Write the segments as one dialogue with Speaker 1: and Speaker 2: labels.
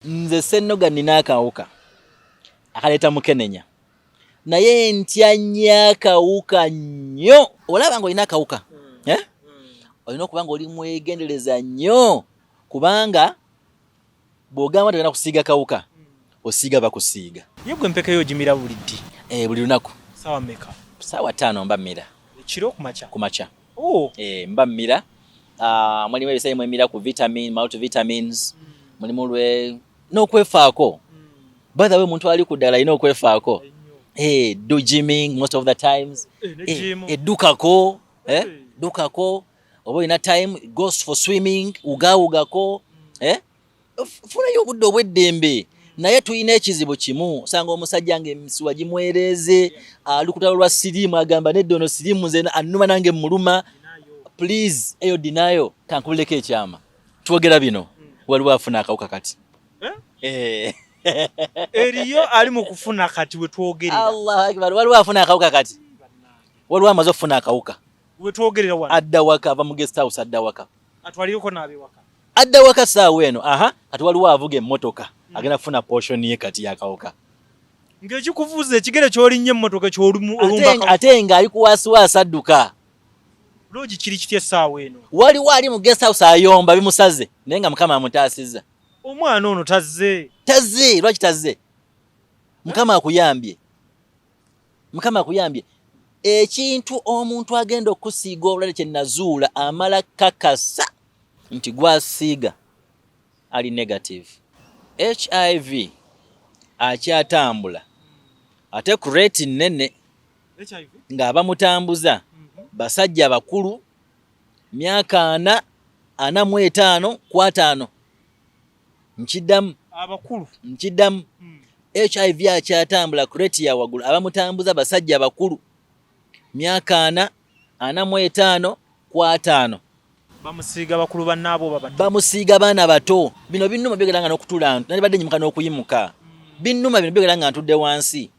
Speaker 1: Nze Ssennoga nina akawuka akaleeta mukenenya naye ntya nnyo akawuka nnyo. Olaba ng'olina akawuka olina okuba ng'oli mwegendereza nnyo kubanga bw'ogamba tegenda kusiiga kawuka osiiga bakusiiga.
Speaker 2: Ye gwe empeke yo ogimira buli ddi?
Speaker 1: Buli lunaku.
Speaker 2: Saawa mmeka?
Speaker 1: Saawa 5 mba mmira.
Speaker 2: Ekiro kumakya?
Speaker 1: Kumakya.
Speaker 2: Oh.
Speaker 1: Mba mmira. Mulimu ebisayi mmira ku vitamin, multivitamins. Mulimu n'okwefaako. By the way, muntu ali ku ddala alina okwefaako. Do gymming most of the times. Eddukako. Ddukako. Oba olina time, goes for swimming, ugaawugako. Funayo obudde obw'eddembe. Naye tulina ekizibu kimu. Osanga omusajja ng'emisiwa gimwereeze, alukutalo lwa sirimu agamba nedda ono sirimu nze annuma nange muluma. Please, eyo dinayo kankubuleko ekyama. Twogera bino. Waliwo afuna akawuka kati.
Speaker 2: Eriyo ali mu kufuna kati we twogerera.
Speaker 1: Allah akbar, waliwo afuna akawuka kati. Waliwo amaze okufuna akawuka.
Speaker 2: We twogerera wano.
Speaker 1: Adda waka ava mu guest house adda waka.
Speaker 2: Atwalireko n'abe waka.
Speaker 1: Adda waka saawa eno. Kati waliwo avuga emmotoka. Agenda kufuna portion ye kati yakawuka.
Speaker 2: Ng'ekikuvuza ekigere ky'olinnye emmotoka ky'olumba.
Speaker 1: Ate nga ali kuwaasiwaasi adduka.
Speaker 2: Loogi kiri kitya essaawa eno?
Speaker 1: Waliwo ali mu guest house ayomba bimusaze naye nga Mukama amutaasizza.
Speaker 2: Omwana ono tazze.
Speaker 1: Tazze, lwaki tazze? Mukama akuyambye. Mukama akuyambye. Ekintu omuntu agenda okusiiga obulwadde kye nazuula amala kakasa nti gwasiga ali negative. HIV akyatambula ate ku rate nnene ng'abamutambuza basajja abakulu myaka 45 ku 5 nkiddamu
Speaker 2: abakulu
Speaker 1: nkiddamu HIV akyatambula ku rate ya waggulu abamutambuza basajja abakulu myaka 45 ku 5
Speaker 2: bamusiiga bakulu bannaabo babato
Speaker 1: bamusiiga baana bato. Bino binnuma byogera nga n'okutula nalibadde nyimuka n'okuyimuka. Binnuma bino byogera nga ntudde wansi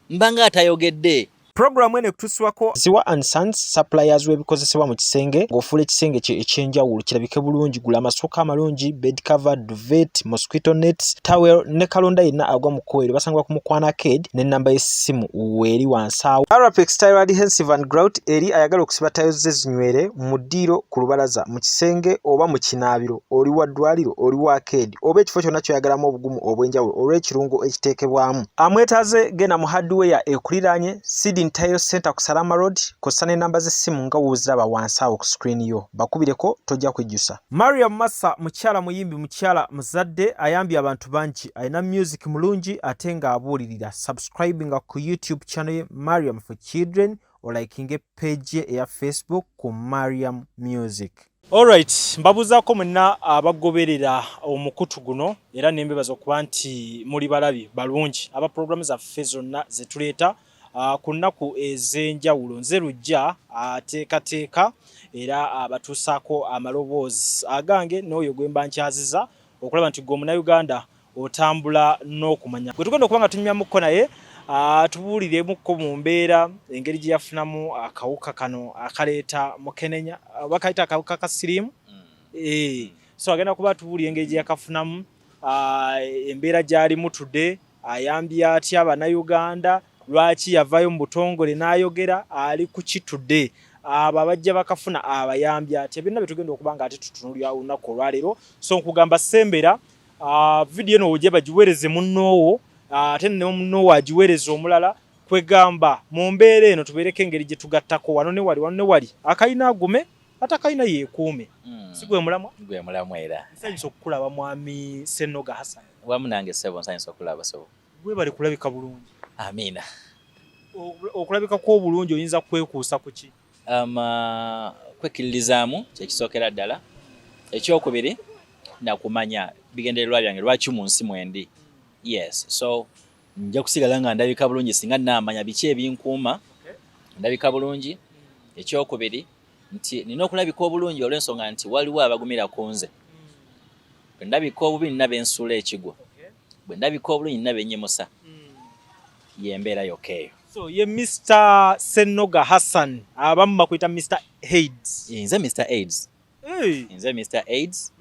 Speaker 1: mbanga atayogedde.
Speaker 2: Programu ene kutuswako Ziwa and Sons suppliers w'ebikozesebwa mu kisenge ng'ofuula ekisenge kye ekyenjawulo kirabike bulungi. Gula amasooka amalungi, bed cover, duvet, mosquito nets, towel ne kalonda yenna agwa mu kkoero basangibwa ku Mukwana Arcade n'ennamba y'essimu weeri wansi awo. Arapex Tile Adhesive and Grout eri ayagala okusiba tayo ze zinywere mu ddiiro ku lubalaza mu kisenge oba mu kinaabiro oli wa ddwaliro oli wa arcade oba ekifo kyonna kyoyagalamu obugumu obw'enjawulo olw'ekirungo ekiteekebwamu. Amwetaaze genda mu hardware ekuliraanye Sidin Tile Center ku Salama Road kosa n'ennamba z'essimu nga wooziraba wansi awo ku screen yo bakubireko tojja kujjusa. Mariam Massa mukyala muyimbi mukyala muzadde ayambye abantu bangi alina music mulungi ate nga abuulirira. Subscribing ku YouTube channel ye Mariam for Children olikinge page ye eya Facebook ku Mariam Music. Alright, mbabuzaako mwenna abagoberera omukutu guno era nembebaza okuba nti muli balabi balungi aba programu zaffe zonna zetuleeta ku nnaku ez'enjawulo. Nze Lujja ateekateeka era abatuusaako amaloboozi agange n'oyo gwe mba nkyaziza okulaba nti gwe Omunnayuganda otambula n'okumanya. Gwe tugenda okuba nga tunyumyamukko naye tubuuliremukko mu mbeera engeri gye yafunamu akawuka kano akaleeta mukenenya bakayita akawuka ka sirimu. So agenda kuba tubuulira engeri gye yakafunamu, embeera gy'alimu tudde, ayambye atya Abannayuganda, lwaki yavayo mu butongole n'ayogera, ali ku kitudde, abo abajja bakafuna abayambye atya. Byonna bye tugenda okuba nga ate tutunuulira olunaku olwaleero. So nkugamba sembera video eno ojje bagiweereze munnoowo ate ne munnoowo agiweereze omulala kwegamba mu mbeera eno tubeereko engeri gye tugattako wano ne wali akayina agume ate akayina yeekuume. Si gwe mulamwa?
Speaker 1: Gwe mulamwa era.
Speaker 2: Nsanyusa okukulaba mwami Ssennoga Hassan.
Speaker 1: Wamu nange ssebo nsanyusa okulaba so.
Speaker 2: Gwe bali kulabika bulungi.
Speaker 1: Amiina.
Speaker 2: Okulabika kw'obulungi oyinza kwekuusa ku ki?
Speaker 1: Kwekkiririzaamu kyekisookera ddala. Ekyokubiri nakumanya bigendererwa byange lwaki mu nsi mwendi. Yes, so nja kusigala nga ndabika bulungi singa namanya biki ebinkuuma. Ndabika bulungi. Ekyokubiri nti nina okulabika obulungi olw'ensonga nti waliwo abagumira ku nze. Bwe ndabika obubi nina bensuula ekigwo. Bwe ndabika obulungi nina bennyimusa. Yembeera yokeeyo.
Speaker 2: So ye Mr. Ssennoga Hassan abamu bakwita Mr. AIDS.
Speaker 1: Nze Mr. AIDS.
Speaker 2: Hey.
Speaker 1: Nze Mr. AIDS.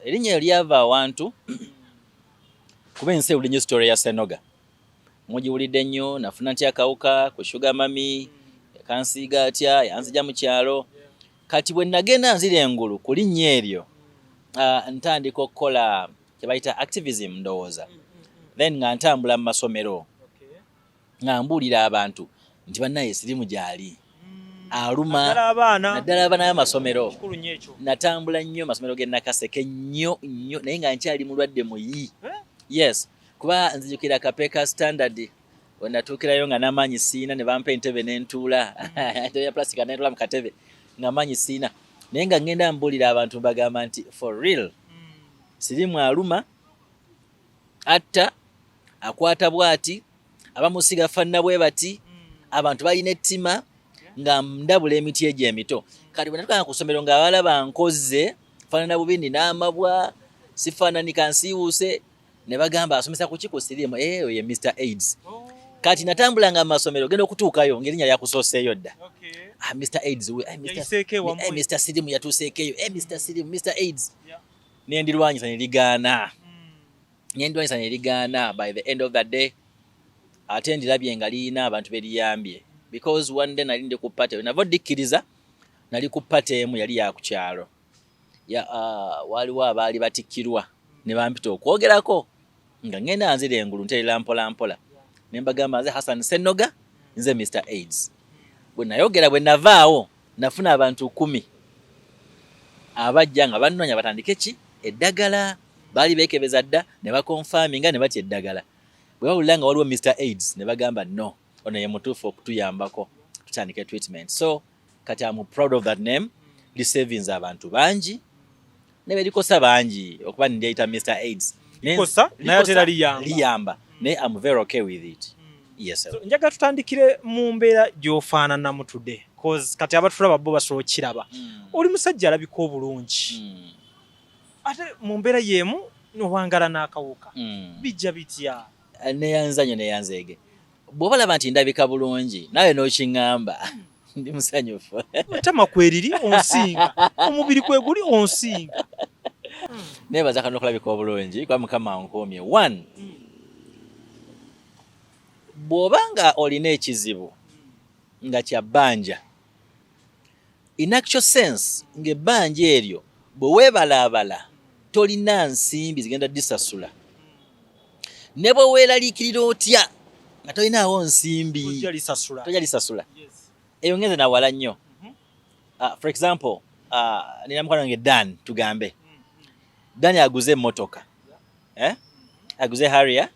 Speaker 1: erinnya lyava awantu kuba ensi ewulira nnyo story ya Senoga. Mugiwulidde nnyo, nafuna ntya akawuka ku sugar mami, kansiiga atya, yanzija mu kyalo. Kati bwe nagenda nzira engulu ku linnya eryo, ntandika okukola kye bayita activism ndowooza. Then nga ntambula mu masomero, nga mbuulira abantu nti bannaye Sirimu gy'ali. Aluma naddala abaana b'amasomero. Natambula nnyo masomero ge Nakaseke nnyo naye nga nkyali mulwadde muyi. Yes, kuba nzijukira Kapeeka Standard we natuukirayo nga n'amaanyi siina ne bampa entebe n'entuula entebe ya plastic n'entuula mu katebe ng'amaanyi siina. Naye nga ngenda mbuulira abantu bagamba nti for real Sirimu aluma, atta, akwata bwati, abamusiga fanna bwe bati, abantu balina ettima nga ndabula emiti egyo emito. Kati bwe natuuka ku ssomero ng'abalaba nkoze faanana bubi nina amabwa sifaanani kansiiwuuse ne bagamba asomesa ku ki ku Sirimu ye Mr. AIDS. Kati natambulanga mu masomero genda okutuukayo ng'erinnya lyakusooseeyo dda. Mr. AIDS Mr. Sirimu yatuuseekeyo Mr. Sirimu Mr. AIDS. Nendirwanyisa ne ligaana by the end of the day ate ndirabye nga liina abantu beriyambye because one day nali ndi ku pate navo dikkiriza nali ku pate emu yali ya ku kyalo waliwo abaali batikkirwa ne bampita okwogerako nga ngenda nzira engulu nterera mpola ne mbagamba nze Hassan Senoga nze Mr. AIDS. Bwe nayogera bwe navaawo nafuna abantu 10 abajja nga bannoonya batandike ki eddagala baali beekebeza dda ne bakonfaminga ne batya eddagala. Bwe bawulira nga waliwo Mr. AIDS ne bagamba no ono ye mutuufu okutuyambako tutandike treatment. So kati I'm proud of that name. Lisavinze abantu bangi ne berikosa bangi okuba ndiyita Mr. AIDS.
Speaker 2: Likosa naye atera
Speaker 1: liyamba. Ne I'm very okay with it. Yes sir.
Speaker 2: So njaga tutandikire mu mbeera gy'ofaananamu today cause kati abatulaba bo basobola okiraba. Oli musajja alabika obulungi. Ate mu mbeera yemu n'owangala n'akawuka. Bijja bitya?
Speaker 1: Neyanzeege. Bw'obalaba nti ndabika bulungi nawe n'okiŋŋamba ndi musanyufu.
Speaker 2: Matama kweriri onsinga omubiri kwe guli onsinga.
Speaker 1: Nebaza kano okulabika obulungi kwa Mukama ankoomye. One, bw'obanga olina ekizibu nga kya bbanja, in actual sense ng'ebbanja eryo bwe weebalaabala tolina nsimbi zigenda disasula. Ne bwe weeraliikirira otya nga tolinaawo nsimbi tojja lisasula. Eyo ngenze nawala nnyo. For example, nina mukwano wange Dan tugambe. Dan aguze emmotoka. Aguze Harrier.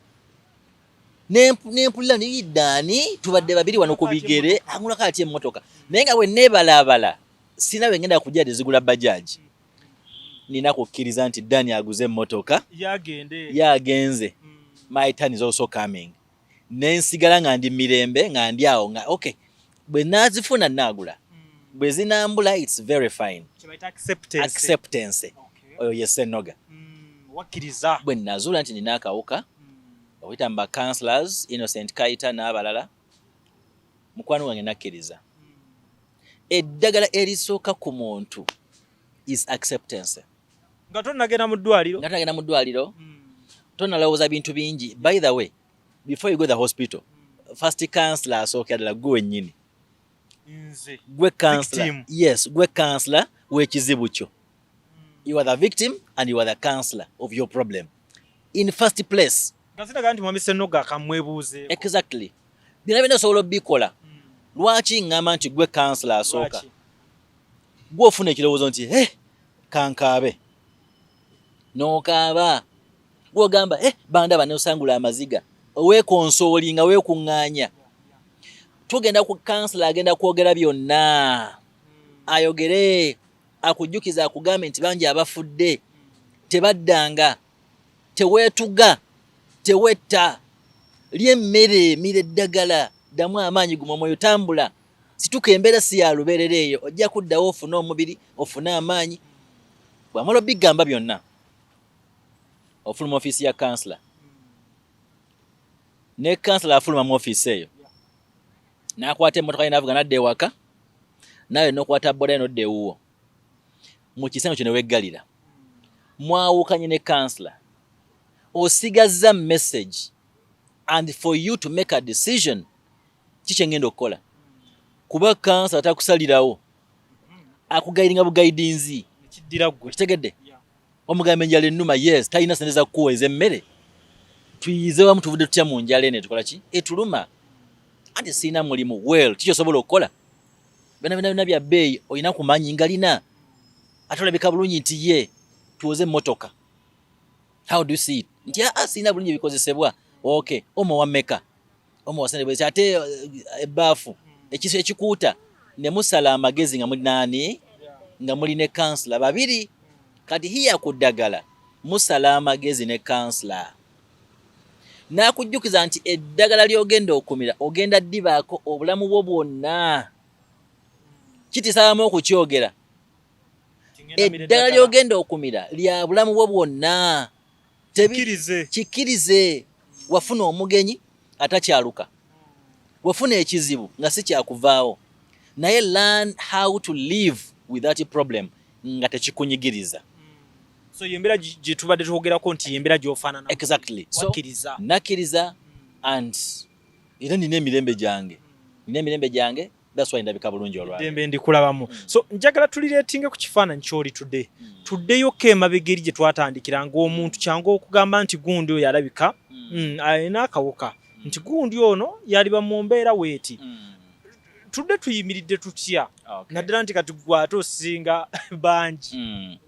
Speaker 1: Nempulira ni Dani tubadde babiri wano ku bigere angulako ati emmotoka. Naye nga bwe neebalaabala sina bwe ngenda kujja zigula bajaji. Nina kukkiriza nti Dani aguze emmotoka. Yagenze. My turn is also coming. Nensigala nga ndi mirembe nga ndi awo nga okay. Bwe nazifuna nagula. Bwe zinambula it's very fine. Acceptance. Oyo ye Senoga.
Speaker 2: Wakkiriza.
Speaker 1: Bwe nazula nti nina akawuka. Oyita mba counselors Innocent Kaita n'abalala. Mukwano wange nakkiriza. Eddagala erisooka ku muntu is acceptance.
Speaker 2: Nga tonnagenda mu ddwaliro. Tonnalowooza bintu bingi. By the way, before you go to the hospital, first counselor asookera ddala gwe wennyini. Gwe counselor. Yes, gwe counselor w'ekizibu kyo. You are the victim and you are the counselor of your problem. In first place. Exactly. Bino bino osobola obikola. Lwaki ngamba nti gwe counselor asooka? Gwe ofuna ekirowoozo nti kankaabe. N'okaaba. Gwogamba bandaba n'osangula amaziga. Weekonsoolinga weekuŋŋaanya. Tugenda ku counselor agenda kwogera byonna. Ayogere akujjukiza akugambe nti bangi abafudde. Tebaddanga. Teweetuga. Tewetta. Lye emmere mire eddagala. Ddamu amaanyi guma omwoyo tambula. Situka embeera si ya lubeerera eyo. Ojja kuddawo ofune omubiri, ofune amaanyi. Bw'amala obigamba byonna. Ofuluma office ya counselor. Ne counselor afuluma mu office eyo. N'akwata emmotoka ye n'avuga n'adda ewaka. Nawe n'okwata boda ye n'odda ewuwo. Mu kisengo kyo ne weggalira.
Speaker 1: mwawukanye ne counselor osigazza message and for you to make a decision kikyengenda okukola kuba counselor atakusalirawo akugairinga bugaidinzi
Speaker 2: kiddira gwe
Speaker 1: kitegedde omugambe enjala ennuma yes talina sente za kukuweeza emmere tuyize wamu tuvudde tutya mu njala ene tukola ki etuluma anti siina mulimu well tikyosobola okukola byonna bya bbeeyi olina kumanyi ngalina ate olabika bulungi nti ye tuwoze emmotoka how do you see it nti siina bulungi ebikozesebwa okay omuwa mmeka omuwa sente bwezi ate ebbaafu ekiso ekikuuta ne musala amagezi nga muli naani nga muli ne counselor babiri kati hiya ku ddagala musala amagezi ne counselor n'akujjukiza nti eddagala ly'ogenda okumira ogenda ddibaako obulamu bwo bwonna kitisabamu okukyogera eddagala ly'ogenda okumira lya bulamu bwo bwonna kikkirize wafuna omugenyi atakyaluka wafuna ekizibu nga si kyakuvaawo naye learn how to live with that problem nga tekikunyigiriza
Speaker 2: so yembera gye tubadde twogerako nti yembera gy'ofaanana
Speaker 1: exactly so nakkiriza and era nina emirembe gyange that's why ndabika bulungi olwaliro
Speaker 2: dembe ndikulabamu so njagala tulireetinge ku kifaananyi ky'oli tuddeyoko emabega eri gye twatandikira ng'omuntu kyangu okugamba nti gundi oyo alabika alina akawuka nti gundi ono yaliba mu mbeera weeti tudde tuyimiridde tutya naddala nti kati gwe ate osinga bangi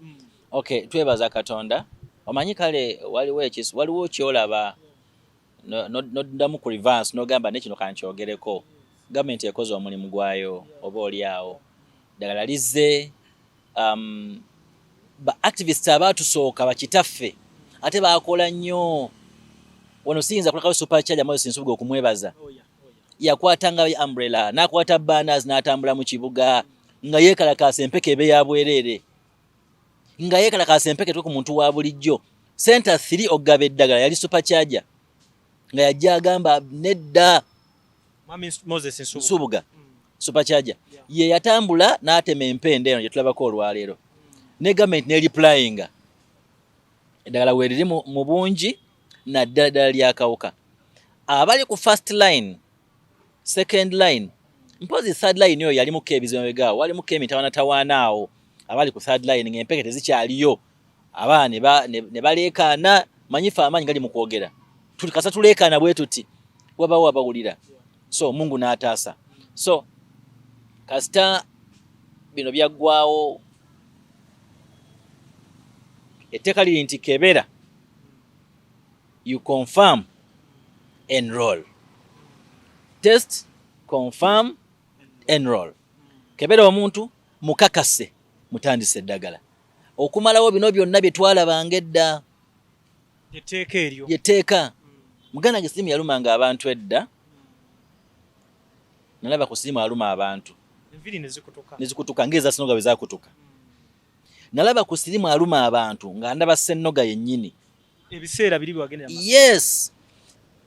Speaker 1: okay twebaza Katonda omanyi kale waliwo kyolaba noddamu ku reverse n'ogamba nekino kankyogereko gavumenti ekoze omulimu gwayo oba oliawo ddagala lizze ba activists abatusooka bakitaffe ate bakola nnyo wano siyinza kulekawo supercharge amayo sinsubuga okumwebaza yakwatanga umbrella n'akwata banners n'atambula mu kibuga nga yeekalakaasa empeke ebe ya bwereere nga yeekalakaasa empeke twe ku muntu wa bulijjo center 3 ogaba eddagala yali supercharger nga yajja agamba nedda
Speaker 2: Moses
Speaker 1: Nsubuga supercharger ye yatambula n'atema empende eno gye tulabako olwaleero ne government ne replyinga eddagala weeriri mu bungi na ddala lyakawuka abali ku first line second line mpozi third line yo yalimuko ebizibu ebigaawo walimuko emitawaanatawaana awo abali ku third line ng'empeke tezikyaliyo abaana ne baleekaana manyifa amaanyi gali mu kwogera kasa tuleekaana bwe tuti wabawo abawulira so Mungu n'ataasa so kasita bino byaggwawo etteeka liri nti kebera you confirm enroll test confirm enroll kebera omuntu mukakase mutandise eddagala okumalawo bino byonna bye twalabanga edda yeteeka muganda ge sirimu yalumanga abantu edda nalaba ku sirimu aluma abantu
Speaker 2: enviri
Speaker 1: nezikutuka ngeza sinoga bwe zakutuka nalaba ku sirimu aluma abantu nga ndaba sennoga yennyini
Speaker 2: ebiseera biri bwagendera
Speaker 1: yes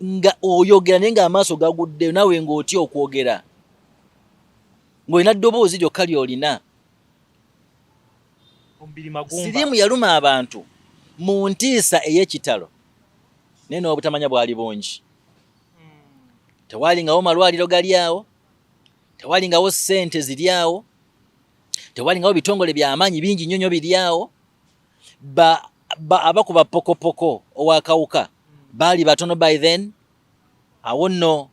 Speaker 1: nga oyogera naye nga amaaso gagudde nawe ng'otya okwogera ng'olina ddoboozi lyokka ly'olina sirimu yaluma abantu mu ntiisa ey'ekitalo naye n'obutamanya bwali bungi tewalingawo malwaliro gali awo tewalingawo ssente ziri awo tewalingawo bitongole by'amaanyi bingi nnyo nnyo biri awo abakuba pokopoko owakawuka baali batono by then awo nno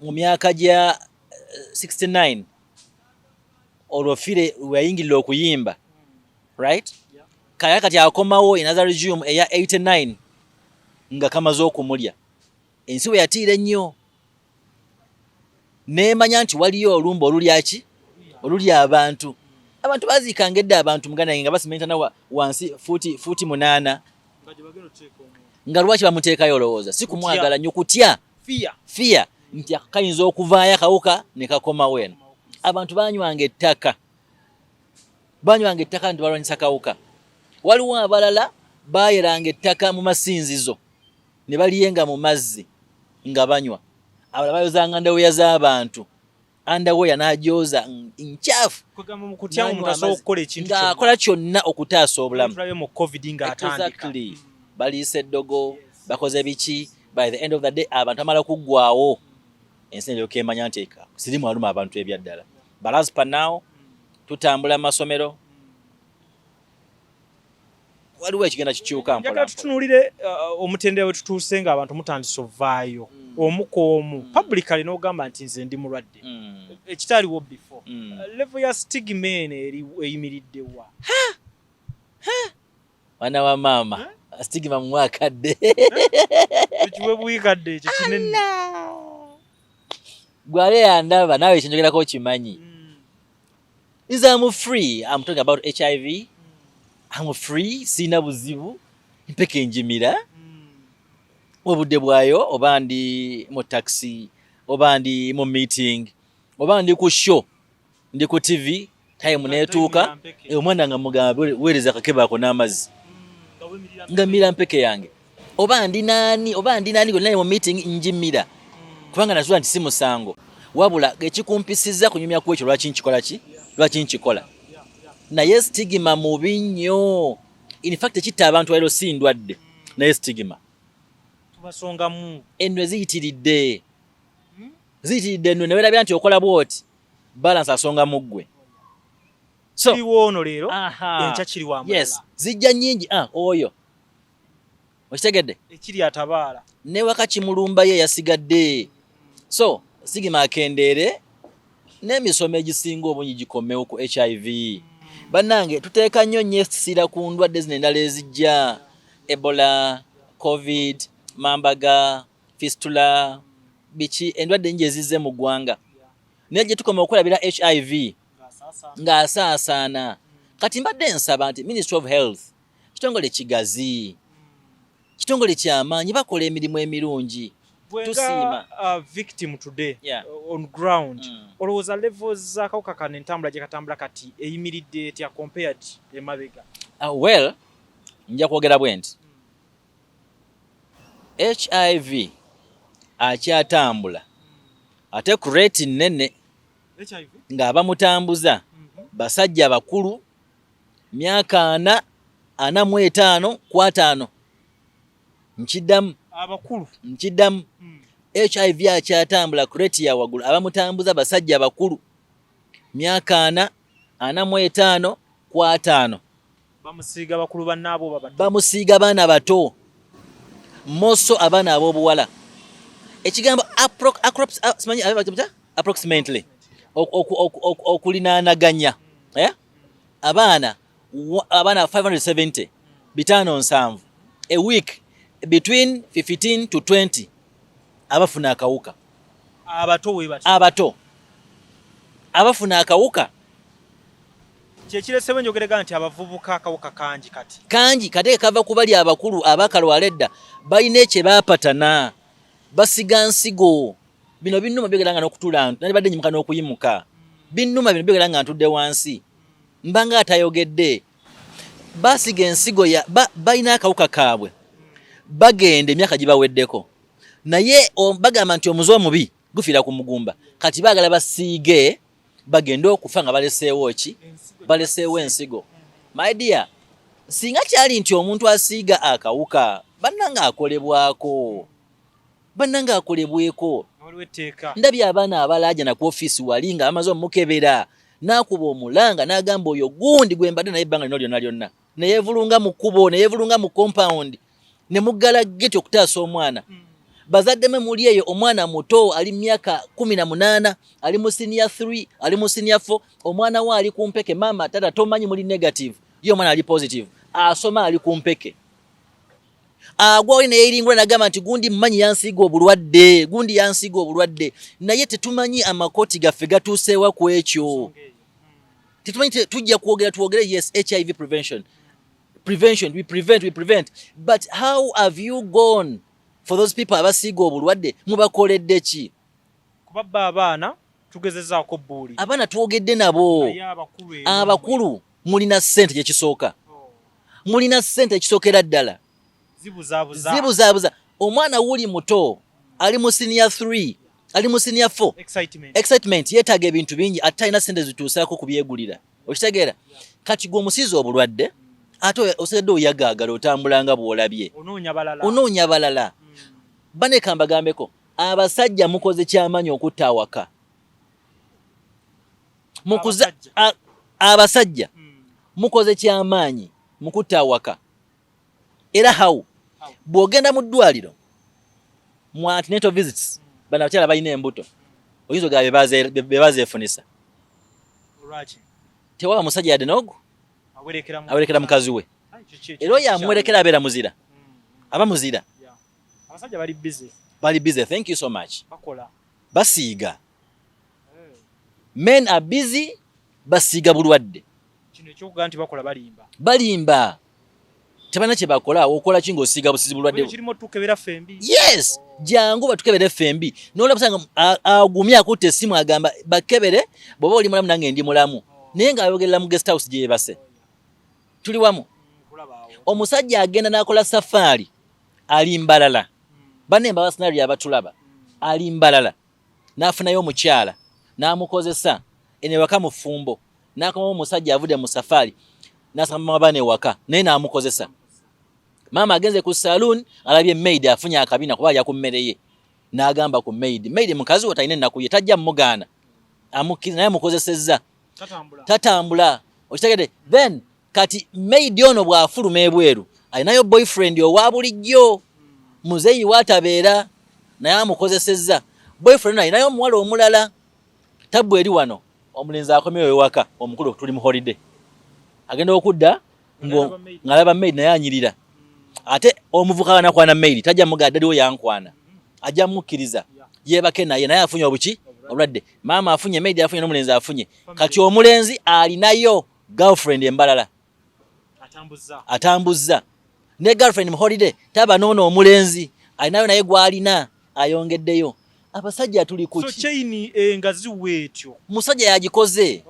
Speaker 1: mu myaka gya 69 olwofire weyayingirira okuyimba right kaya kati akomawo in other regime eya 89 nga kamaze okumulya ensi we yatiira ennyo neemanya nti waliyo olumba oluli abantu baziikanga edda abantu muganda nga basimentana wansi futi 8 nga lwaki bamuteekayo olowooza si kumwagala nnyo kutya fear nti kayinza okuvaayo akawuka ne kakomawo eno abantu banywanga ettaka nti balwanyisa kawuka waliwo abalala baayeranga ettaka mu masinzizo ne baliyenga mu mazzi nga banywa abalala bayozanga ndeweya z'abantu underwear n'agyoza nchafu ng'akola kyonna okutaasa obulamu. Exactly. Baliisa eddogo, bakoze biki, by the end of the day abantu amala kuggwawo ensi eryoka emanya nti Sirimu aluma abantu ebyaddala. But as per now tutambula mu masomero waliwo ekigenda kikyuka
Speaker 2: mpola. Tutunuulire omutendera we tutuuse nga abantu mutandise ovaayo omukoomu publicly n'ogamba nti nze ndi mulwadde ekitaliwo before level ya stigma eno eyimiridde wa
Speaker 1: wana wa maama stigma mu mwakadde
Speaker 2: ekiwe buyikadde ekyo kinene
Speaker 1: gwale yandaba nawe ekyenjogerako okimanyi. Nze I'm free. I'm talking about HIV. I'm free, sina buzibu, mpeke enjimira. Obudde bwayo oba ndi mu taxi, oba ndi mu meeting, oba ndi ku show, ndi ku TV, time netuuka, omwana nga mugamba weereza akakebe ako n'amazzi. Ngamira mpeke yange. Oba ndi nani gonna mu meeting njimira. Kubanga nasula nti si musango. Wabula ekikumpisiza kunyumya ku ekyo lwaki nkikola. Naye stigma mubi nnyo. In fact ekitta abantu leero si ndwadde naye stigma
Speaker 2: tubasongamu
Speaker 1: enwe ziyitiridde enwe ne werabya nti okola bwoti balance asonga mu ggwe. So
Speaker 2: kiwono leero enkya kiri wa mulala.
Speaker 1: Yes, zijja nnyingi oyo okitegedde
Speaker 2: ekiri atabaala
Speaker 1: ne waka kimulumba ye yasigadde. So stigma akendeere n'emisomo egisinga obungi gikomewo ku HIV. Bannange tuteeka nnyo nyesira ku ndwadde zino endala ezijja Ebola, COVID, mambaga, fistula, biki endwadde nje ezizze mu ggwanga. Naye gye tukoma okulabira HIV ng'asaasaana. Kati mbadde nsaba nti Ministry of Health kitongole kigazi, kitongole ky'amaanyi bakola emirimu emirungi.
Speaker 2: Tusiima victim today on ground olowooza levels z'akawuka kano entambula gye katambula kati eyimiridde etya compared emabega?
Speaker 1: Well, nja kwogera bwe nti HIV akyatambula ate ku rate nnene ng'abamutambuza basajja bakulu myaka 45 ku 5 nkiddamu
Speaker 2: abakulu
Speaker 1: nkiddamu HIV akyatambula ku rate ya waggulu abamutambuza basajja bakulu myaka 45 ku 5
Speaker 2: bamusiiga bakulu bannaabo babato
Speaker 1: bamusiiga baana bato moso abaana ab'obuwala. Ekigambo approximately okulinaanaganya abaana 570 507 a week between 15 to 20 abafuna akawuka. Abato abafuna akawuka
Speaker 2: kyekirese njogera nti abavubuka akawuka
Speaker 1: kangi kate kava ku bali abakulu abakalwala edda balina ekye baapatana basiga nsigo. Bino binnuma byogera nga n'okutula nali badde nyimuka n'okuyimuka. Binnuma bino byogera nga ntudde wansi mbanga atayogedde. Basiga ensigo balina akawuka kaabwe bagenda emyaka gibaweddeko naye bagamba nti omuze omubi gufiira ku mugumba. Kati baagala basiige bagenda okufa nga baleseewo ki? Baleseewo ensigo. My dear, singa kyali nti omuntu asiiga akawuka bannanga akolebwako, bannanga akolebweko. Ndabye abaana abalaaja ku ofiisi wali nga bamaze omukebera n'akuba omulanga n'agamba oyo gundi gwe mbadde naye ebbanga lino lyonna lyonna neyeevulunga mu kkubo neyeevulunga mu compound ne muggala geti okutaasa omwana. Bazaddemu muli eyo omwana muto ali myaka 18 ali mu senior 3 ali mu senior 4 omwana we ali kumpeke mama tata tomanyi muli negative ye omwana ali positive asoma ali kumpeke agwawo ne yeringula nagamba nti gundi mmanyi yansiiga obulwadde naye tetumanyi amakoti gaffe gatuuseewa ku ekyo. Tetumanyi tujja twogere yes HIV prevention we prevent but how have you gone for those people abasiiga obulwadde mubakoledde ki?
Speaker 2: Kubabba abaana tugezezaako bbuuli
Speaker 1: abaana twogedde nabo. Abakulu mulina ssente gyekisooka mulina ssente ekisookera ddala zibuzaabuza. Omwana wuli muto ali mu senior 3 ali mu senior 4 excitement yeetaaga ebintu bingi ate alina ssente zituusaako ku byegulira okitegeera kati gwe omusizi obulwadde ate osedde oyagaagala otambulanga bw'olabye onoonya balala baneka mbagambeko abasajja mukoze kyamaanyi okutta awaka abasajja mukoze kyamaanyi mukutta awaka era hawu bw'ogenda mu ddwaliro mu antenatal visits bano abakyala balina embuto oyinza ogaba be bazeefunisa tewaba musajja yadde n'ogu awerekera mukazi we era oyo amuwerekera abeera muzira aba muzira bali busy thank you so much basiiga men are busy basiiga bulwadde
Speaker 2: kino ekyokugaa nti bakola
Speaker 1: balimba tebana kye bakola okola ki ng'osiiga busizi bulwadde
Speaker 2: kirimo tukebera fembi
Speaker 1: yes jangu batukebere fembi n'olaba busanga agumya akutte essimu agamba bakebere bw'oba oli mulamu nange ndi mulamu naye ng'ayogerera mu guest house gye yeebase tuli wamu omusajja agenda n'akola safaari ali mbalala banne mbawa scenario abatulaba ali mbalala n'afunayo omukyala n'amukozesa enewaka mu ffumbo n'akomawo omusajja avudde mu safaari n'asanga mama baana ewaka naye n'amukozesa maama agenze ku saloon alabye maid afunye akabina kuba alya ku mmere ye n'agamba ku maid mukazi we talina ennaku ye tajja mmugaana amukkiriza naye amukozesezza tatambula okitegedde then kati maid ono bw'afuluma ebweru alinayo boyfriend owa bulijjo muzeeyi watabeera naye amukozesezza boyfriend alinayo omuwala omulala tabbu eri wano omulenzi akomyewo ewaka omukulu tuli mu holiday agenda okudda ng'alaba maid naye anyirira ate omuvuka anakwana maid tajja mugaa ddaliwo yankwana ajja mukkiriza yeebake naye afunye obuki obulwadde maama afunye maid afunye n'omulenzi afunye kati omulenzi alinayo girlfriend embalala atambuzza ne girlfriend mu holiday taba noono omulenzi alinayo naye gwalina ayongeddeyo abasajja tuli kuki
Speaker 2: so chain engazi wetyo
Speaker 1: musajja yagikoze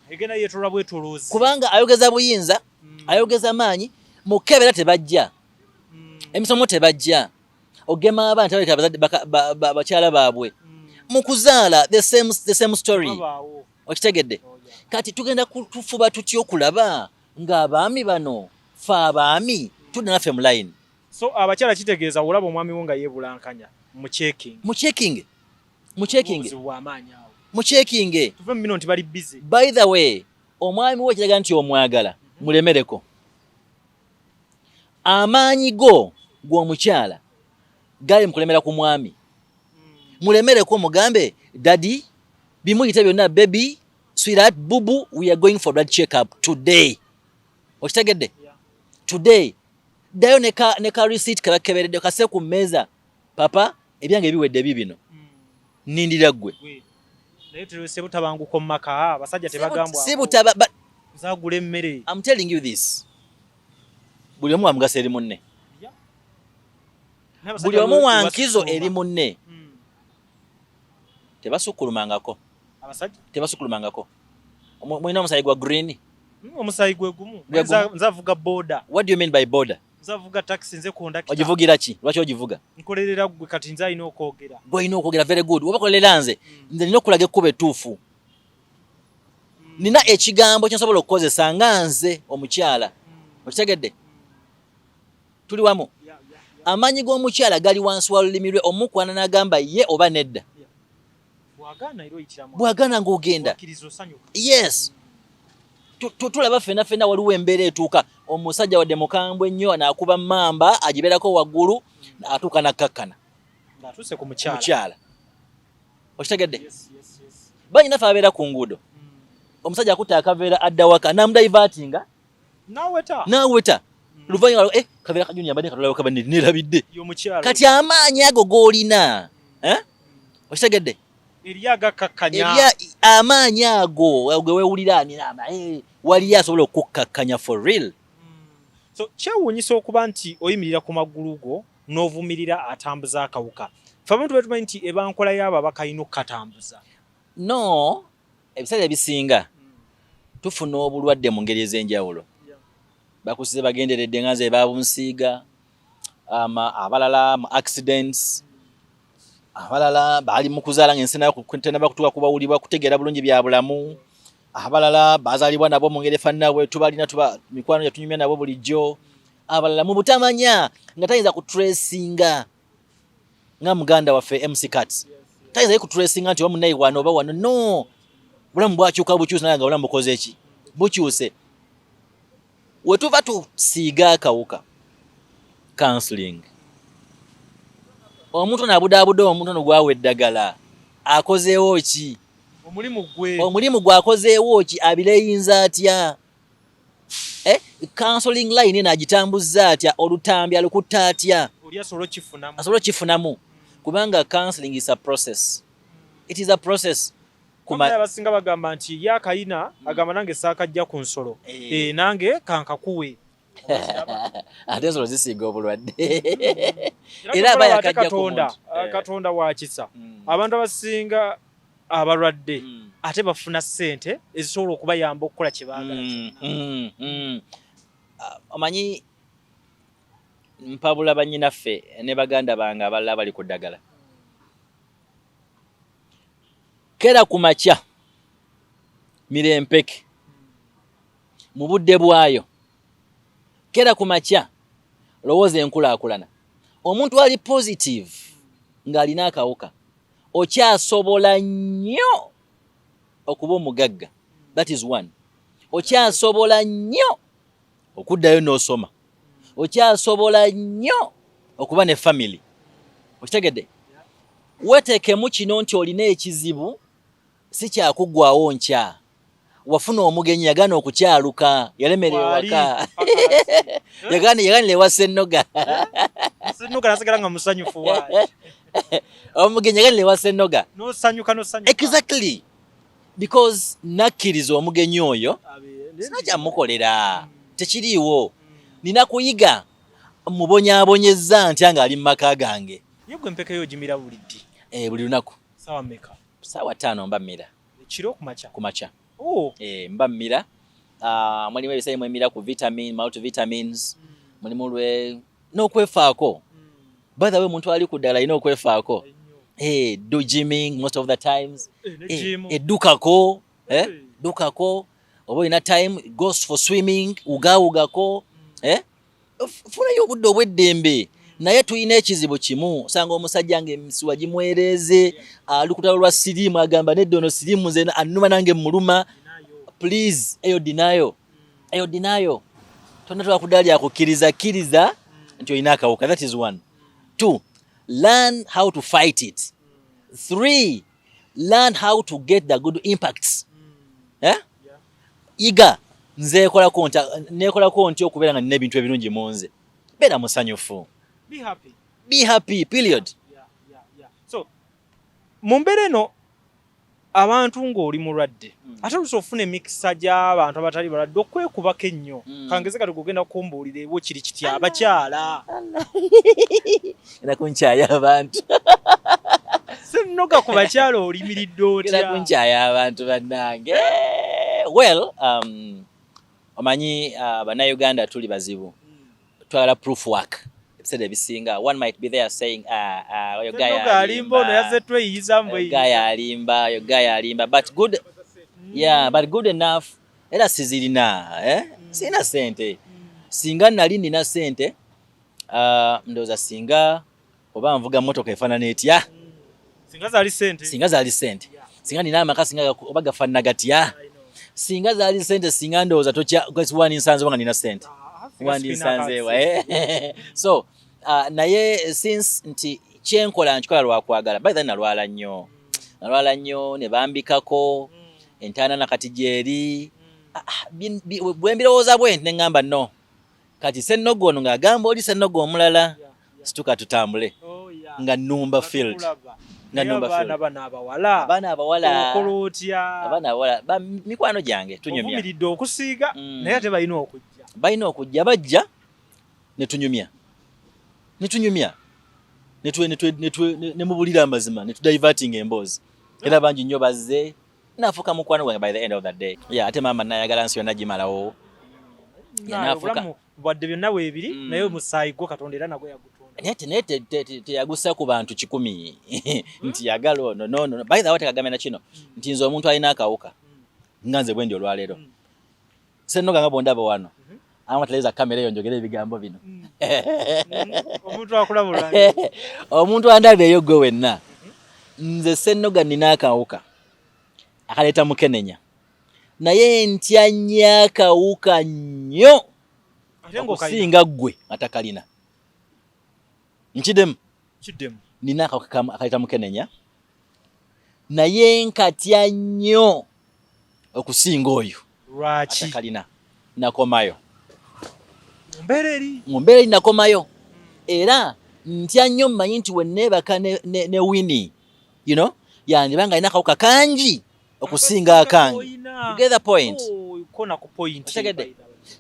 Speaker 2: egena yetola bwetolozi
Speaker 1: kubanga ayogeza buyinza ayogeza maanyi mukebera tebajja emisomo tebajja ogema abantu abazadde bakyala baabwe mukuzaala the same story okitegedde kati tugenda kufuba tutyo okulaba ng'abaami bano fe abaami tudde naffe mu line
Speaker 2: so abakyala kitegeeza olaba omwami wo nga yeebulankanya mu checking tuve mu bino nti bali busy
Speaker 1: by the way omwami we kiraga nti omwagala mulemereko amaanyi gw'omukyala gali mukulemera ku mwami mulemereko mugambe daddy bimuyita byonna baby sweetheart bubu we are going for blood check up today okitegedde today dayo neka receipt kabakeberedde kase ku mmeeza papa ebyange biwedde bibino nindira ggwe
Speaker 2: naye tulese butabanguko maka abasajja tebagambwa zagula emmere
Speaker 1: I'm telling you this buli omu amugasa eri munne buli omu wankizo eri munne tebasukkulumangako mulina omusayi gwa green
Speaker 2: omusayi gwe gumu nzavuga boda
Speaker 1: what do you mean by border
Speaker 2: nzavuga taxi nze kondakita
Speaker 1: ogivugira ki lwaki ogivuga
Speaker 2: nkolerera gwe kati nze alina okwogera
Speaker 1: gwe alina okwogera very good oba kolerera nze nina okulaga ekkuba ettuufu nina ekigambo kyensobola okukozesa nga nze omukyala okitegedde tuli wamu amaanyi g'omukyala gali wansi wa lulimi lwe omukwana n'agamba ye oba nedda bw'agaana ng'ogenda yes tulaba ffenna waliwo embeera etuuka omusajja wadde mukambwe ennyo anaakuba mamba agibeerako waggulu atuuka nakkakkana
Speaker 2: ku
Speaker 1: mukyala okitegedde banyinaffe abeera ku nguudo omusajja akutta akaveera adda waka namudaivatinga n'aweta luvannyuma kaveera kajuni yambadde katulawo kaba nerabidde kati amaanyi ago g'olina okitegedde amaanyi ago ge weewulira waliyo asobola okukkakkanya for real
Speaker 2: so kyewuunyisa okuba nti oyimirira ku magulu go n'ovumirira atambuza akawuka fe abantu betumanyi nti ebankola yaabo abakalina okukatambuza
Speaker 1: no ebiseera ebisinga tufuna obulwadde mu ngeri ez'enjawulo bakusize bagenderedde nga nze babunsiiga abalala mu accidents abalala bali mu kuzaala ng'ensena tenaba kutuuka kubawulibwa kutegeera bulungi bya bulamu, abalala bazaalibwa nabo mu ngeri efaanana bwe tubalina mikwano gyatunyumya nabo bulijjo, abalala mu butamanya nga tayinza kutresinga nga muganda waffe MC Cat tayinza kutresinga nti omunayi wano oba wano, no, bulamu bwakyuka bukyuse naye nga bulamu bukoze eki bukyuse. We tuva tusiiga akawuka counseling, omuntu nabudaabuda omuntu ono gwawa eddagala akozeewo ki? Omulimu gwakozeewo ki? Abireyinza atya? Counseling line nagitambuza atya? Olutambi alukutta atya? Asobola kifunamu. Kubanga counseling is a process. It is a process.
Speaker 2: Abasinga bagamba nti yakayina agamba nange saakajja ku nsolo nange kankakuwe
Speaker 1: ate ensolo zisiiga obulwadde era aba yakajja ku muntu.
Speaker 2: Katonda wa kisa. Abantu abasinga abalwadde ate bafuna ssente ezisobola okubayamba okukola kye baagala.
Speaker 1: Omanyi mpabula bannyinaffe ne baganda bange abalala bali ku ddagala. Kera ku makya mirempeke mu budde bwayo, kera ku makya lowooza enkulaakulana, omuntu ali positive ng'alina akawuka okyasobola nnyo okuba omugagga. That is one. Okyasobola nnyo okuddayo n'osoma, okyasobola nnyo okuba ne family. Okitegedde? Weteekemu kino nti olina ekizibu si kyakuggwawo nkya. Wafuna omugenyi yagaana okukyaluka, yalemerera ewaka. Yagaanira ewa Ssennoga.
Speaker 2: Ssennoga nasigala nga musanyufu waayo.
Speaker 1: Omugenyi yagaanira ewa Ssennoga.
Speaker 2: N'osanyuka.
Speaker 1: Exactly. Because nakkiriza omugenyi oyo sina kyamukolera. Tekiriiwo. Nina kuyiga mubonyaabonyezza ntya ng'ali mu maka gange.
Speaker 2: Ye gwe empeke yo gimira buliddi?
Speaker 1: Buli lunaku.
Speaker 2: Sawa mmeka?
Speaker 1: Sawa 5 mba mmira.
Speaker 2: Kiro kumakya?
Speaker 1: Kumakya.
Speaker 2: Oh.
Speaker 1: Mba mmira. Mulimu ebisaayi mwemira ku multivitamins. Mulimu n'okwefaako. By the way, muntu ali ku ddala alina okwefaako. Do gymming most of the times. Eddukako. Dukako. Oba olina time, goes for swimming, ugaawugako. Funayo obudde obw'eddembe. Naye tulina ekizibu kimu, osanga omusajja ng'emisiwa gimwereeze, alukutalo lwa Sirimu agamba nedda ono Sirimu nze annuma nange muluma. Please, eyo dinayo. Tonna twakuddaala lyakukkiriza nti olina akawuka. That is 1. 2, learn how to fight it. 3, learn how to get the good impacts. Iga neekolako nti okubeera nga nina ebintu ebirungi mu nze. Beera musanyufu. Be happy, period.
Speaker 2: So, mu mbeera eno abantu ng'oli mulwadde ate oluusi ofuna emikisa gy'abantu abatali balwadde okwekubako ennyo. Kangeze kati kugenda kukumbuulira ewo kiri kitya abakyala.
Speaker 1: Era kunkyaya abantu.
Speaker 2: Ssennoga ku bakyala olimiridde otya?
Speaker 1: Era kunkyaya abantu bannange. Well, omanyi bannayuganda tuli bazibu. Twagala proof work. Ebiseera ebisinga one might be there saying oyo guy alimba but good, yeah, but good enough era sizirina sina sente. Singa nali nina sente ndowooza singa oba nvuga mmotoka efaanana etya. Singa zaali sente. Singa nina amaka singa oba gafaanana gatya. Singa zaali sente singa ndowooza wandinsanzeewo nga nina sente. Wandinsanzeewa. So naye since nti kyenkola nkikola lwakwagala. By the way, nalwala nnyo ne bambikako entaana nakati gyeri. Bwe mbirowooza bwe ne ŋŋamba no kati Ssennoga ono ng'agamba oli Ssennoga omulala situka tutambule nga nnumba field. Abaana abawala mikwano gyange tunyumya.
Speaker 2: Ovumiridde okusiiga naye ate balina
Speaker 1: okujja bajja ne tunyumya ne mubulira amazima ne tudivertinga emboozi. Era bangi nnyo bazze naafuuka mukwano gwange by the end of the day. Ate maama nayagala nsi yonna gimalawo.
Speaker 2: Obulamu wadde byonna weebiri naye omusaayi gwo Katonda era nagwe yagutonda.
Speaker 1: nete teyagusa ku bantu 100 nti yagala ono no by the way tekagamena kino nti nzo omuntu alina akawuka nganze bwendi olwaleero Sennoga nga bondaba wano amateleza kamera eyo njogera ebigambo bino
Speaker 2: omuntu akulabula
Speaker 1: omuntu andabe eyo gwe wenna nze Sennoga nina akawuka akaleta mukenenya naye ntya nnyo akawuka nnyo okusinga ggwe atakalina Nchidem nina akawuka akaleta mukenenya naye nkatya nnyo okusinga oyo
Speaker 2: lwaki
Speaker 1: atakalina nakomayo
Speaker 2: mumbeera eri
Speaker 1: nakomayo era ntya nnyo mmanyi nti wenneebaka ne Winnie you know yandibanga alina akawuka kangi okusinga akange you get the point
Speaker 2: kona ku point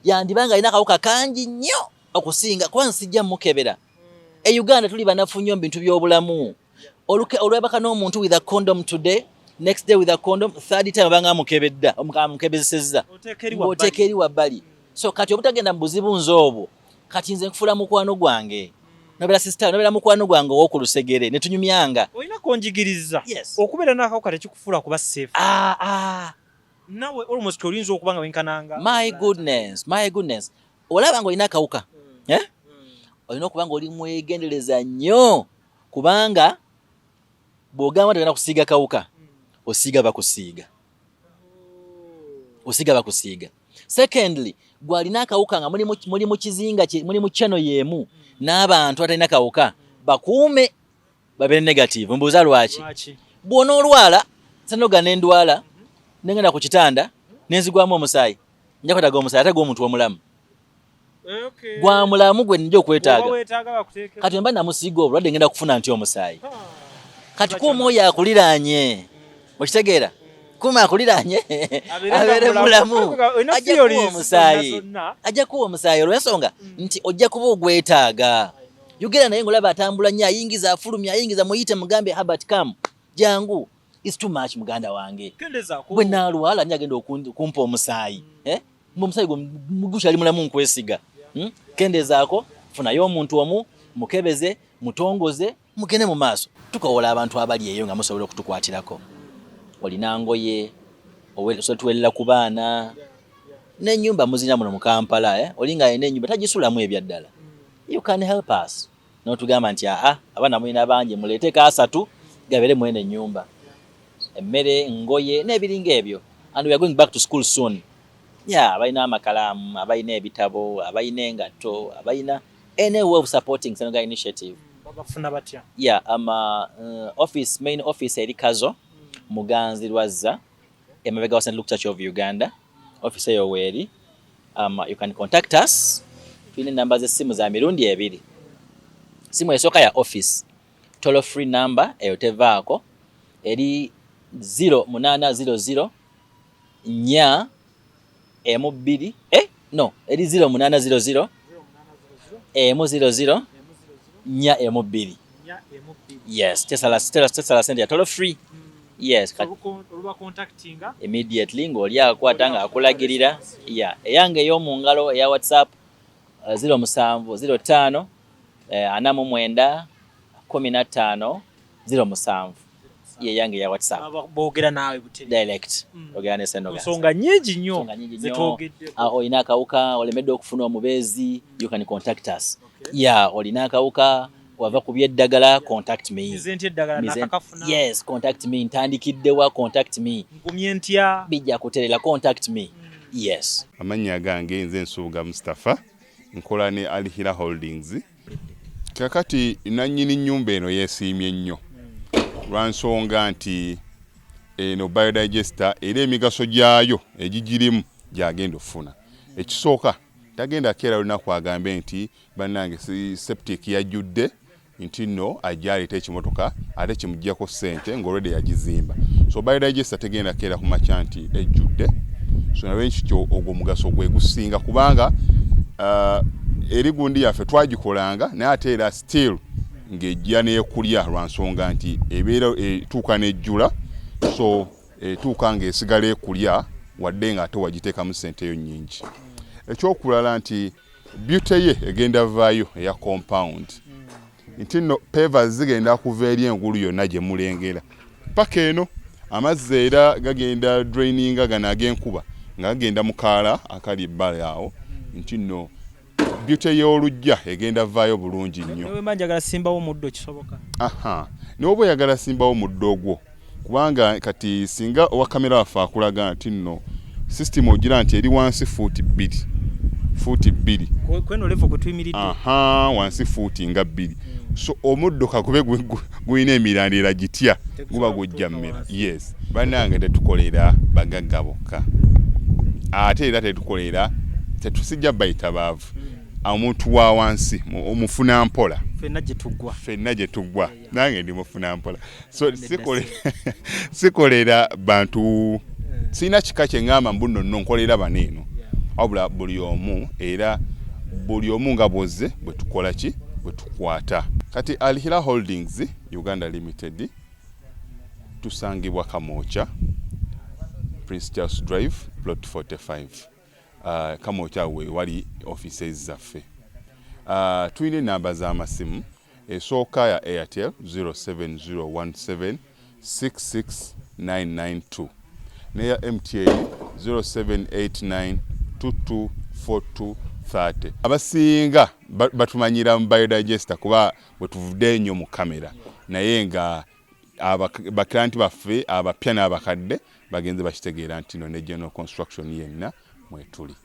Speaker 1: yandibanga alina akawuka kangi nnyo okusinga kuba nsijja mukebera Uganda tuli banafu nnyo bintu by'obulamu olwebaka n'omuntu with a condom today next day with a condom third time banga mukebedda omukebezesezza otekeri wabbali so kati obutagenda mu buzibu nze obwo kati nze nkufula mukwano gwange nobera sister nobera mukwano gwange ow'okulusegere ne tunyumyanga
Speaker 2: olina konjigiriza okubeera n'akawuka tekikufuula kuba safe nawe almost olinza okuba nga wenkananga
Speaker 1: my goodness olaba nga olina akawuka olina okuba nga oli mwegendereza nnyo kubanga bw'ogamba togenda kusiiga kawuka osiiga bakusiiga secondly gwalina akawuka nga muli mu kizinga muli mu channel yemu n'abantu atalina kawuka bakuume babeere negative mbuuza lwaki bw'onoolwala Sennoga n'endwala nengenda ku kitanda nenzigwamu omusaayi nja kwetaaga omusaayi ate gw'omuntu omulamu gwa mulamu gwe nja okwetaaga kati mba namusiiga obulwadde ngenda kufuna nti omusaayi kati kuuma oyo akuliraanye okitegeera kuuma akuliraanye abeere mulamu ajja kuwa omusaayi olw'ensonga nti ojja kuba ogwetaaga yogera naye ng'olaba atambula nnyo ayingiza afulumya ayingiza muyite mugambe Herbert Kam jangu is too much muganda wange bwe naalwala nnyo agenda okumpa omusaayi omusaayi gwe mugusha ali mulamu nkwesiga kendezaako funayo omuntu omu mukebeze mutongoze mugende mu maaso tukowola abantu abali eyo nga musobola okutukwatirako olina ngoye tuwelera ku baana n'ennyumba muzina muno mu Kampala olinga alina ennyumba tagisulamu ebyaddala you can help us n'otugamba nti abaana mulina bangi muleeteko 3 gabeere mwene ennyumba emmere ngoye n'ebiringa ebyo and we are going back to school soon abalina amakalamu abalina ebitabo abalina engatto abalina any way of supporting Sennoga initiative
Speaker 2: babafuna batya
Speaker 1: main office eri Kazo Muganzi Lwazza emabega wa St. Luke Church of Uganda office eyo weeri you can contact us tulina namba z'essimu za mirundi 2 simu esooka ya office toll free number eyo tevaako eri 0800 nya M2 eri 0800 M00 nya M2 yes tesala send ya toll free yes
Speaker 2: oluba contactinga
Speaker 1: immediately ng'oli akwata nga akulagirira eyange ey'omu ngalo eya WhatsApp 0705 49 15 07 yange ya WhatsApp
Speaker 2: boogera naawe buteri
Speaker 1: direct ogera ne Sennoga
Speaker 2: nsonga nnyingi nnyo
Speaker 1: zetwogedde olina akawuka olemedde okufuna omubeezi you can contact us olina akawuka wava ku byeddagala contact me yes contact me ntandikiddewa contact me
Speaker 2: ngumye ntya
Speaker 1: bijja kuterera contact me yes
Speaker 3: amannya gange nze Nsuuga Mustafa nkola ne Alihira Holdings kakati nannyini nnyumba eno yeesiimye nnyo lwansonga nti eno biodigester era emigaso gyayo egigirimu gyagenda ofuna ekisooka tagenda keera lunaku agambe nti bannange septic yajjudde nti nno ajjaleta ekimotoka ate kimuggyako ssente ng'olwedde yagizimba so biodigester tegenda keera ku makya nti ejjudde so nawe nkikyo ogwo omugaso gwe gusinga kubanga eri gundi yaffe twagikolanga naye ate era still ng'ejja n'ekulya lwansonga nti ebeera etuuka n'ejjula so etuuka ng'esigala ekulya wadde ng'ate wagiteekamu ssente eyo nnyingi ekyokulala nti beauty ye egenda vaayo eya compound nti nno pavers zigenda kuva eri engulu yonna gye mulengera paka eno amazzi era gagenda draininga gano ag'enkuba nga gagenda mu kaala akali ebbali awo nti nno beauty y'olujja egenda vaayo bulungi nnyo.
Speaker 2: Newe manjagala simbawo muddo kisoboka.
Speaker 3: N'oba oyagala simbawo muddo ogwo kubanga kati singa owa kamera waffe akulaga nti nno system ogira nti eri wansi fuuti 2
Speaker 2: kweno level kwe tuyimiridde
Speaker 3: wansi fuuti nga 2 so omuddo kakube guyina emirandira gitya guba gujja mmera. Yes bannange tetukolera bagagga bokka ate era tetusijja bayita baavu omuntu wa wansi omufuna mpola fenna gye tuggwa nange ndi mufuna mpola so sikolera bantu sina kika kye ngamba mbuno nno nkolera baneeno wabula buli omu era buli omu nga bwozze bwe tukola ki bwe tukwata. Kati Alihira Holdings Uganda Limited tusangibwa Kamoocha Prince Charles Drive plot 45 Kamoocha we wali offices zaffe. Tuyina namba z'amasimu esooka ya Airtel 07017 66992 neya MTN 0789224230. Abasinga batumanyira mu biodigester kuba bwe tuvudde nnyo mu kamera naye nga abaklanti baffe abapya n'abakadde bagenze bakitegeera nti no ne general construction yenna mwetuli.